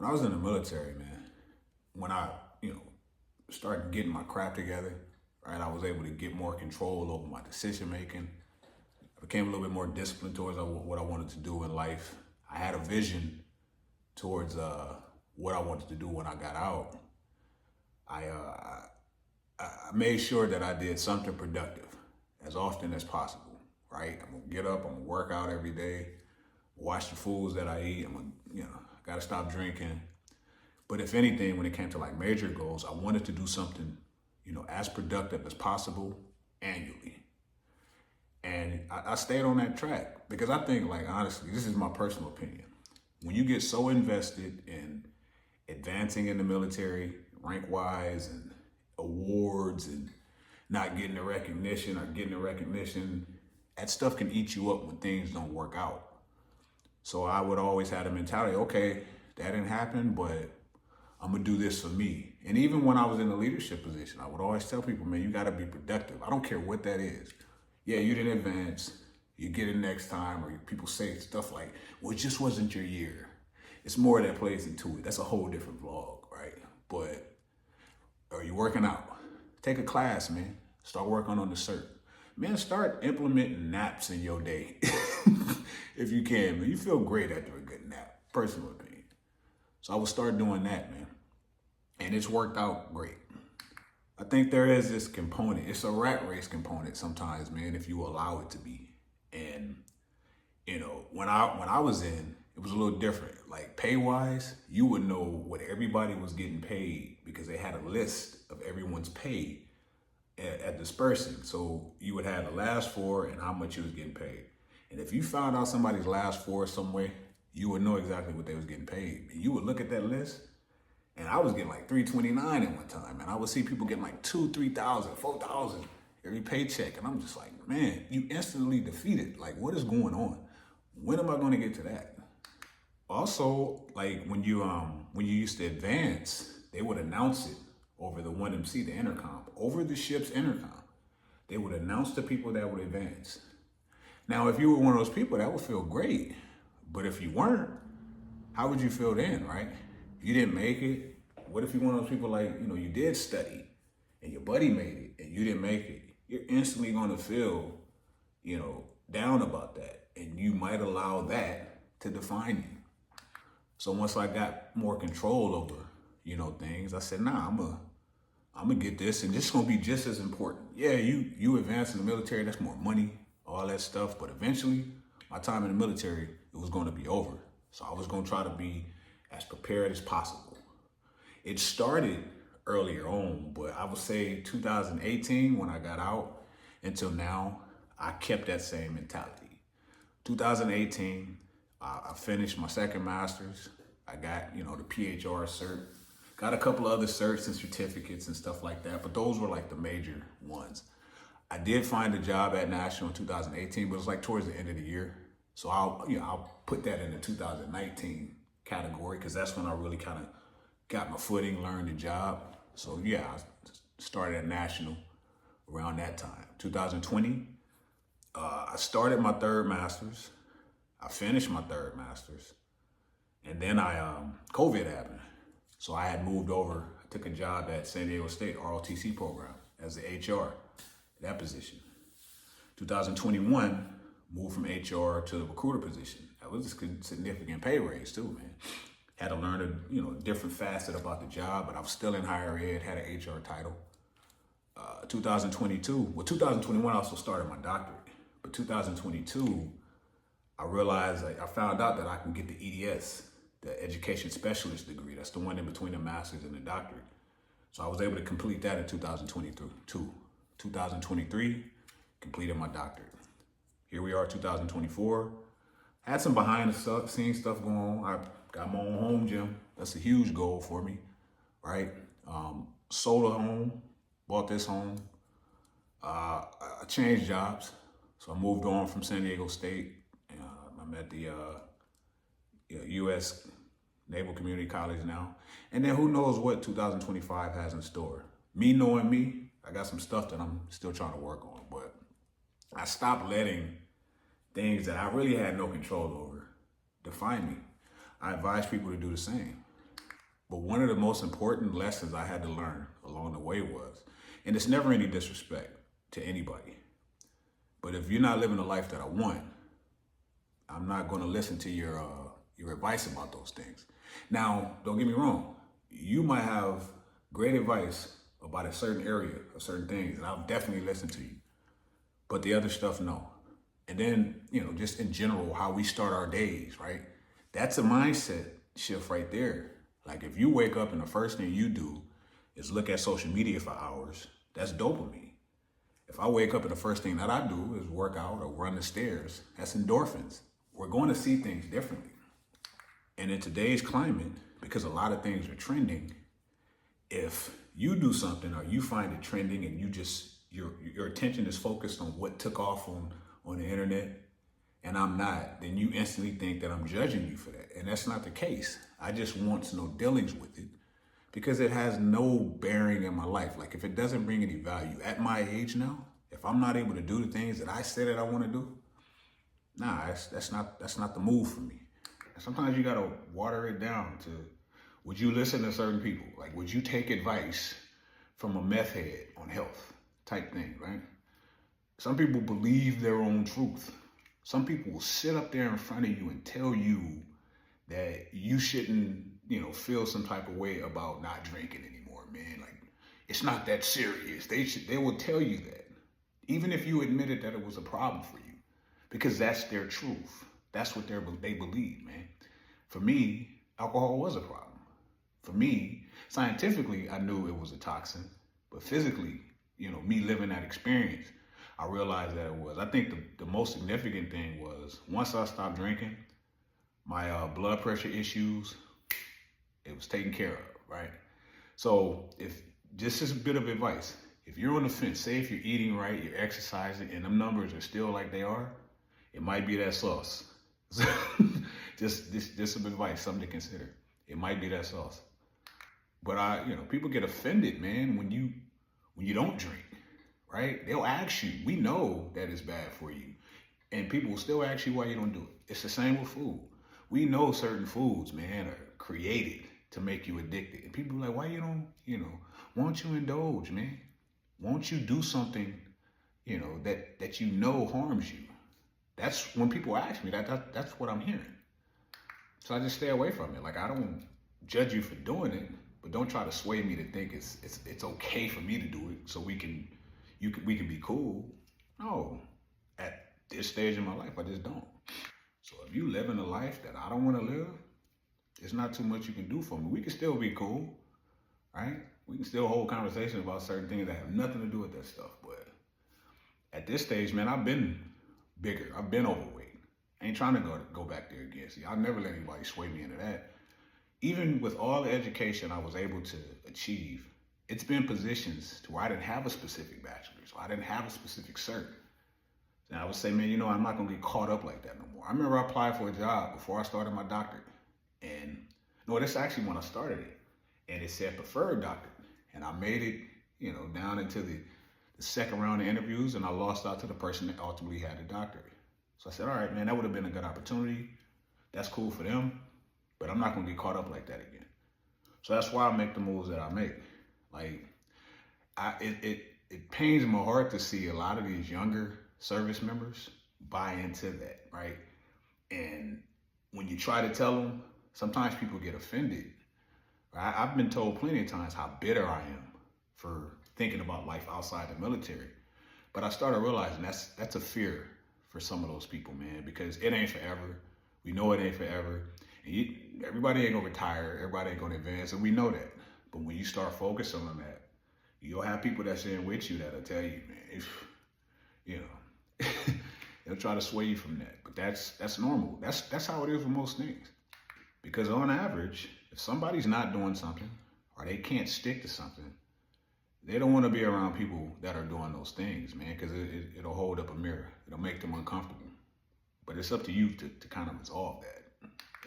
When I was in the military, man, when I, you know, started getting my crap together, right, I was able to get more control over my decision making. I became a little bit more disciplined towards what I wanted to do in life. I had a vision towards what I wanted to do when I got out. I made sure that I did something productive as often as possible, right? I'm gonna get up, I'm gonna work out every day, watch the foods that I eat. I'm gonna, I gotta stop drinking. But if anything, when it came to like major goals, I wanted to do something, as productive as possible annually. And I stayed on that track because I think, like, honestly, this is my personal opinion. When you get so invested in advancing in the military, rank wise, and awards, and not getting the recognition or getting the recognition, that stuff can eat you up when things don't work out. So I would always have the mentality, okay, that didn't happen, but I'm gonna do this for me. And even when I was in a leadership position, I would always tell people, man, you gotta be productive. I don't care what that is. Yeah, you didn't advance, you get it next time, or people say stuff like, well, it just wasn't your year. It's more that plays into it. That's a whole different vlog, right? But are you working out? Take a class, man. Start working on the cert. Man, start implementing naps in your day. If you can, man. You feel great after a good nap, personal opinion. So I would start doing that, man. And it's worked out great. I think there is this component. It's a rat race component sometimes, man, if you allow it to be. And, when I was in, it was a little different. Like pay-wise, you would know what everybody was getting paid because they had a list of everyone's pay at dispersing. So you would have the last four and how much you was getting paid. And if you found out somebody's last four some way, you would know exactly what they was getting paid. And you would look at that list, and I was getting like $329 at one time, and I would see people getting like $2,000, $3,000, $4,000 every paycheck, and I'm just like, man, you instantly defeated. Like, what is going on? When am I going to get to that? Also, like when you used to advance, they would announce it over the 1MC, the intercom, over the ship's intercom. They would announce the people that would advance. Now, if you were one of those people, that would feel great. But if you weren't, how would you feel then, right? You didn't make it. What if you're one of those people like, you did study and your buddy made it and you didn't make it? You're instantly going to feel, down about that. And you might allow that to define you. So once I got more control over, things, I said, nah, I'm gonna get this, and this is gonna be just as important. Yeah, you advance in the military, that's more money, all that stuff, but eventually, my time in the military, it was gonna be over. So I was gonna try to be as prepared as possible. It started earlier on, but I would say 2018, when I got out, until now, I kept that same mentality. 2018, I finished my second master's. I got, the PHR cert. Got a couple of other certs and certificates and stuff like that, but those were like the major ones. I did find a job at National in 2018, but it was like towards the end of the year. So I'll put that in the 2019 category because that's when I really kind of got my footing, learned the job. So yeah, I started at National around that time. 2020, I started my third master's. I finished my third master's, and then COVID happened. So I had moved over, I took a job at San Diego State ROTC program as the HR, that position. 2021, moved from HR to the recruiter position. That was a significant pay raise too, man. Had to learn a different facet about the job, but I was still in higher ed, had an HR title. 2021, I also started my doctorate, but 2022, I realized, I found out that I can get the EDS, the education specialist degree. That's the one in between the master's and the doctorate. So I was able to complete that in 2022. 2023, completed my doctorate. Here we are, 2024. Had some behind the scenes stuff going on. I got my own home gym. That's a huge goal for me, right? Sold a home, bought this home. I changed jobs. So I moved on from San Diego State. I'm at the U.S. Naval Community College now. And then who knows what 2025 has in store. Me knowing me, I got some stuff that I'm still trying to work on, but I stopped letting things that I really had no control over define me. I advise people to do the same. But one of the most important lessons I had to learn along the way was, and it's never any disrespect to anybody, but if you're not living the life that I want, I'm not going to listen to your advice about those things. Now, don't get me wrong. You might have great advice about a certain area or certain things, and I'll definitely listen to you. But the other stuff, no. And then, just in general, how we start our days, right? That's a mindset shift right there. Like if you wake up and the first thing you do is look at social media for hours, that's dopamine. If I wake up and the first thing that I do is work out or run the stairs, that's endorphins. We're going to see things differently. And in today's climate, because a lot of things are trending, if you do something or you find it trending and your attention is focused on what took off on the internet and I'm not, then you instantly think that I'm judging you for that. And that's not the case. I just want no dealings with it because it has no bearing in my life. Like if it doesn't bring any value at my age now, if I'm not able to do the things that I said that I want to do, nah, that's not the move for me. And sometimes you gotta water it down to, would you listen to certain people? Like, would you take advice from a meth head on health type thing, right? Some people believe their own truth. Some people will sit up there in front of you and tell you that you shouldn't, feel some type of way about not drinking anymore, man. Like, it's not that serious. They will tell you that, even if you admitted that it was a problem for you, because that's their truth. That's what they believe, man. For me, alcohol was a problem. For me, scientifically, I knew it was a toxin, but physically, me living that experience, I realized that it was. I think the most significant thing was once I stopped drinking, my blood pressure issues, it was taken care of, right? So if just as a bit of advice, if you're on the fence, say if you're eating right, you're exercising, and them numbers are still like they are, it might be that sauce. just some advice, something to consider. It might be that sauce. But people get offended, man, when you don't drink, right? They'll ask you. We know that it's bad for you, and people will still ask you why you don't do it. It's the same with food. We know certain foods, man, are created to make you addicted, and people are like, why you don't, won't you indulge, man? Won't you do something, that harms you? That's when people ask me that's what I'm hearing. So I just stay away from it. Like, I don't judge you for doing it, but don't try to sway me to think it's okay for me to do it so we can be cool. No, at this stage in my life, I just don't. So if you living a life that I don't want to live, there's not too much you can do for me. We can still be cool, right? We can still hold conversations about certain things that have nothing to do with that stuff. But at this stage, man, I've been bigger. I've been overweight. I ain't trying to go back there again. See, I'll never let anybody sway me into that. Even with all the education I was able to achieve, it's been positions to where I didn't have a specific bachelor's, or I didn't have a specific cert. And I would say, man, I'm not gonna get caught up like that no more. I remember I applied for a job before I started my doctorate. And no, this actually when I started it. And it said preferred doctorate. And I made it, down into the second round of interviews, and I lost out to the person that ultimately had the doctorate. So I said, all right, man, that would have been a good opportunity. That's cool for them, but I'm not gonna get caught up like that again. So that's why I make the moves that I make. Like, it pains my heart to see a lot of these younger service members buy into that, right? And when you try to tell them, sometimes people get offended. Right? I've been told plenty of times how bitter I am for thinking about life outside the military. But I started realizing that's a fear for some of those people, man, because it ain't forever. We know it ain't forever. And everybody ain't gonna retire, everybody ain't gonna advance, and we know that. But when you start focusing on that, you'll have people that's in with you that'll tell you, man, they'll try to sway you from that. But that's normal. That's how it is with most things. Because on average, if somebody's not doing something or they can't stick to something, they don't want to be around people that are doing those things, man, because it'll hold up a mirror. It'll make them uncomfortable. But it's up to you to kind of resolve that.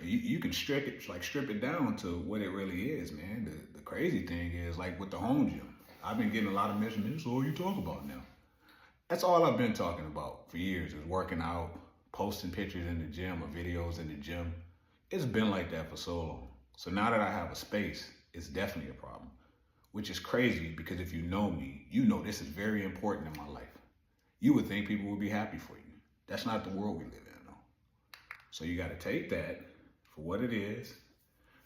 You can strip it down to what it really is, man. The crazy thing is, like with the home gym, I've been getting a lot of measurements. So what you talk about now? That's all I've been talking about for years, is working out, posting pictures in the gym or videos in the gym. It's been like that for so long. So now that I have a space, it's definitely a problem, which is crazy because if you know me, you know this is very important in my life. You would think people would be happy for you. That's not the world we live in, though. So you got to take that for what it is,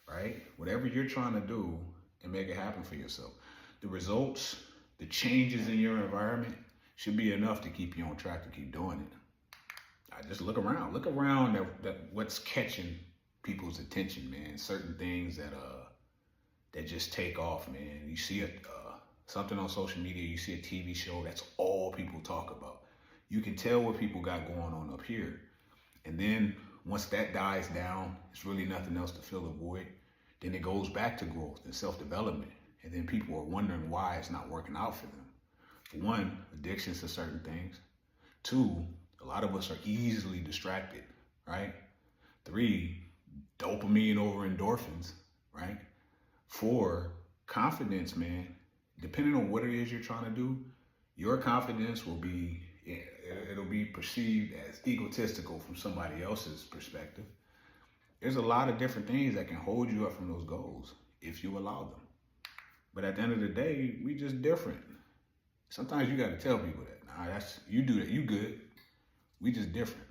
right? Whatever you're trying to do and make it happen for yourself. The results, the changes in your environment should be enough to keep you on track to keep doing it. I just look around at what's catching people's attention, man. Certain things that just take off, man. You see something on social media, you see a TV show, that's all people talk about. You can tell what people got going on up here. And then once that dies down, it's really nothing else to fill the void. Then it goes back to growth and self-development. And then people are wondering why it's not working out for them. For one, addictions to certain things. Two, a lot of us are easily distracted, right? Three, dopamine over endorphins, right? Four, confidence, man. Depending on what it is you're trying to do, your confidence will be, it'll be perceived as egotistical from somebody else's perspective. There's a lot of different things that can hold you up from those goals if you allow them. But at the end of the day, we just different. Sometimes you got to tell people that. Nah, you do that, you good. We just different.